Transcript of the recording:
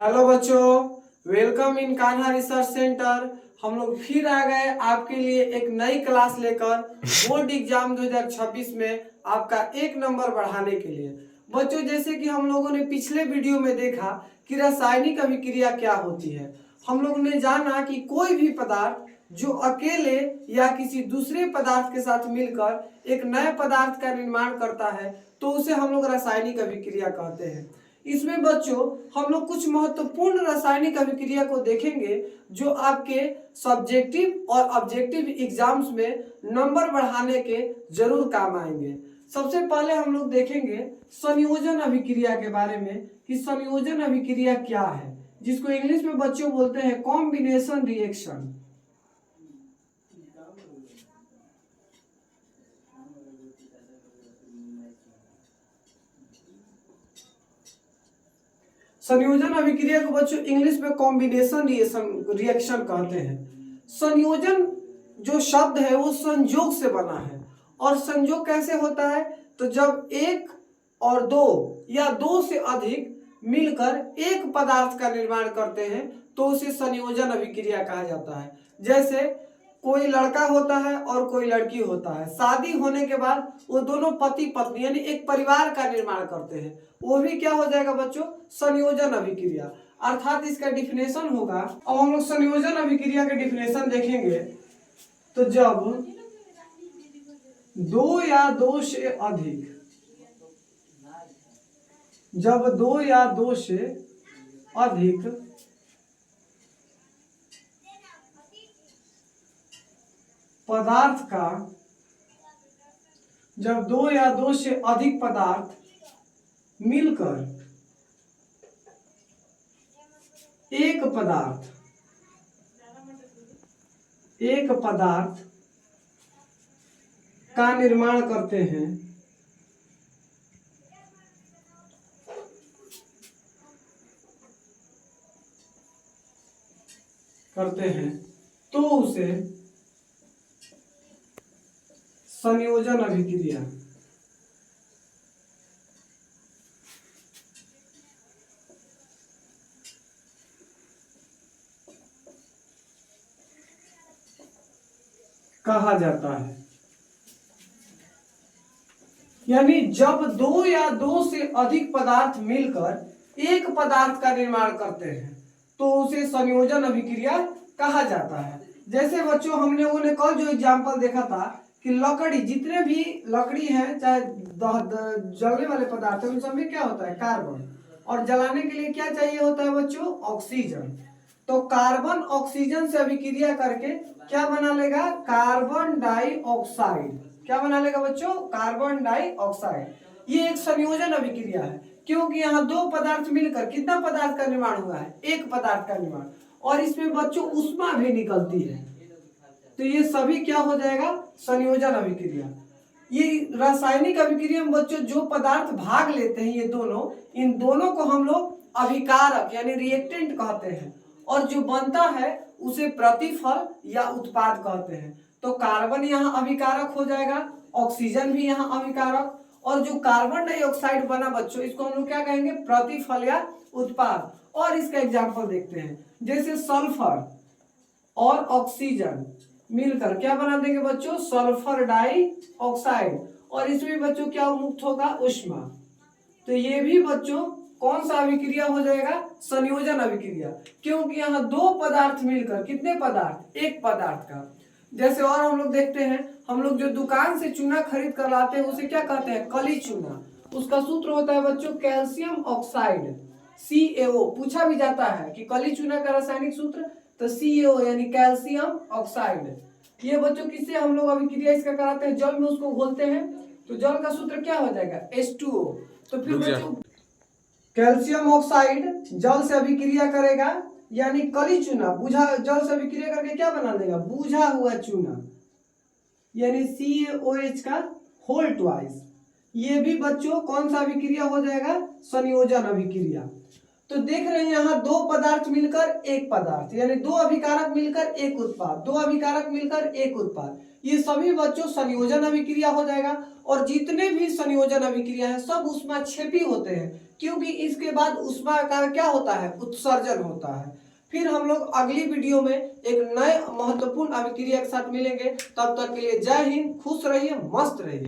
Hello बच्चों, welcome in Kanha research centre. हम लोग फिर आ गए आपके लिए एक नई क्लास लेकर बोर्ड एग्जाम 2026 में आपका एक नंबर बढ़ाने के लिए। बच्चों, जैसे कि हम लोगों ने पिछले वीडियो में देखा कि रासायनिक अभिक्रिया क्या होती है। हम लोग ने जाना कि कोई भी पदार्थ जो अकेले या किसी दूसरे पदार्थ के साथ मिलकर एक नए पदार्थ का निर्माण करता है तो उसे हम लोग रासायनिक अभिक्रिया कहते हैं। इसमें बच्चों हम लोग कुछ महत्वपूर्ण रासायनिक अभिक्रिया को देखेंगे जो आपके सब्जेक्टिव और ऑब्जेक्टिव एग्जाम्स में नंबर बढ़ाने के जरूर काम आएंगे। सबसे पहले हम लोग देखेंगे संयोजन अभिक्रिया के बारे में कि संयोजन अभिक्रिया क्या है, जिसको इंग्लिश में बच्चों बोलते हैं कॉम्बिनेशन रिएक्शन। संयोजन अभिक्रिया को बच्चों इंग्लिश में कॉम्बिनेशन रिएक्शन कहते हैं। संयोजन जो शब्द है वो संयोग से बना है, और संयोग कैसे होता है? तो जब एक और दो या दो से अधिक मिलकर एक पदार्थ का निर्माण करते हैं तो उसे संयोजन अभिक्रिया कहा जाता है। जैसे कोई लड़का होता है और कोई लड़की होता है, शादी होने के बाद वो दोनों पति पत्नी यानी एक परिवार का निर्माण करते हैं, वो भी क्या हो जाएगा बच्चों? संयोजन अभिक्रिया। अर्थात इसका डिफिनेशन होगा, अब हम लोग संयोजन अभिक्रिया के डिफिनेशन देखेंगे तो जब दो या दो से अधिक पदार्थ का जब दो या दो से अधिक पदार्थ मिलकर एक पदार्थ का निर्माण करते हैं तो उसे संयोजन अभिक्रिया कहा जाता है। यानी जब दो या दो से अधिक पदार्थ मिलकर एक पदार्थ का निर्माण करते हैं तो उसे संयोजन अभिक्रिया कहा जाता है। जैसे बच्चों हमने कल जो एग्जांपल देखा था कि लकड़ी, जितने भी लकड़ी है चाहे जलने वाले पदार्थ है उन सब में क्या होता है? कार्बन। और जलाने के लिए क्या चाहिए होता है बच्चों? ऑक्सीजन। तो कार्बन ऑक्सीजन से अभिक्रिया करके क्या बना लेगा? Carbon dioxide. क्या बना लेगा बच्चों? Carbon dioxide. ये एक संयोजन अभिक्रिया है, क्योंकि यहाँ दो पदार्थ मिलकर कितना पदार्थ का निर्माण हुआ है? एक पदार्थ का निर्माण। और इसमें बच्चों ऊष्मा भी निकलती है, तो ये सभी क्या हो जाएगा? संयोजन अभिक्रिया। ये रासायनिक अभिक्रिया में बच्चों जो पदार्थ भाग लेते हैं ये दोनों, इन दोनों को हम लोग अभिकारक यानी रिएक्टेंट कहते हैं, और जो बनता है उसे प्रतिफल या उत्पाद कहते हैं। तो कार्बन यहाँ अभिकारक हो जाएगा, ऑक्सीजन भी यहाँ अभिकारक, और जो कार्बन डाइऑक्साइड बना बच्चों इसको हम लोग क्या कहेंगे? प्रतिफल या उत्पाद। और इसका एग्जाम्पल देखते हैं, जैसे सल्फर और ऑक्सीजन मिलकर क्या बना देंगे बच्चों? Sulphur dioxide. और इसमें बच्चों क्या मुक्त होगा? ऊष्मा। तो ये भी बच्चों कौन सा अभिक्रिया हो जाएगा? संयोजन अभिक्रिया, क्योंकि यहाँ दो पदार्थ मिलकर कितने पदार्थ? एक पदार्थ का। जैसे और हम लोग देखते हैं, हम लोग जो दुकान से चूना खरीद कर लाते हैं उसे क्या कहते हैं? कली चूना। उसका सूत्र होता है बच्चों कैल्शियम ऑक्साइड, CaO। पूछा भी जाता है कि कली चूना का रासायनिक सूत्र, तो CaO यानी कैल्शियम ऑक्साइड। ये बच्चों किससे हम लोग अभिक्रिया इसका कराते हैं? जल में उसको घोलते हैं, तो जल का सूत्र क्या हो जाएगा? H2O। तो फिर बच्चों कैल्शियम ऑक्साइड जल से अभिक्रिया करेगा, यानी कली चूना बुझा जल से अभिक्रिया करके क्या बना देगा? बुझा हुआ चूना, यानी CaOH का होल ट्वाइस। ये भी बच्चों कौन सा अभिक्रिया हो जाएगा? संयोजन अभिक्रिया। तो देख रहे हैं यहाँ दो पदार्थ मिलकर एक पदार्थ, यानी दो अभिकारक मिलकर एक उत्पाद, दो अभिकारक मिलकर एक उत्पाद, ये सभी बच्चों संयोजन अभिक्रिया हो जाएगा। और जितने भी संयोजन अभिक्रिया है सब ऊष्माक्षेपी होते हैं, क्योंकि इसके बाद ऊष्मा का क्या होता है, उत्सर्जन होता है। फिर हम लोग अगली वीडियो में एक नए महत्वपूर्ण अभिक्रिया के साथ मिलेंगे। तब तक के लिए जय हिंद, खुश रहिए, मस्त रहिए।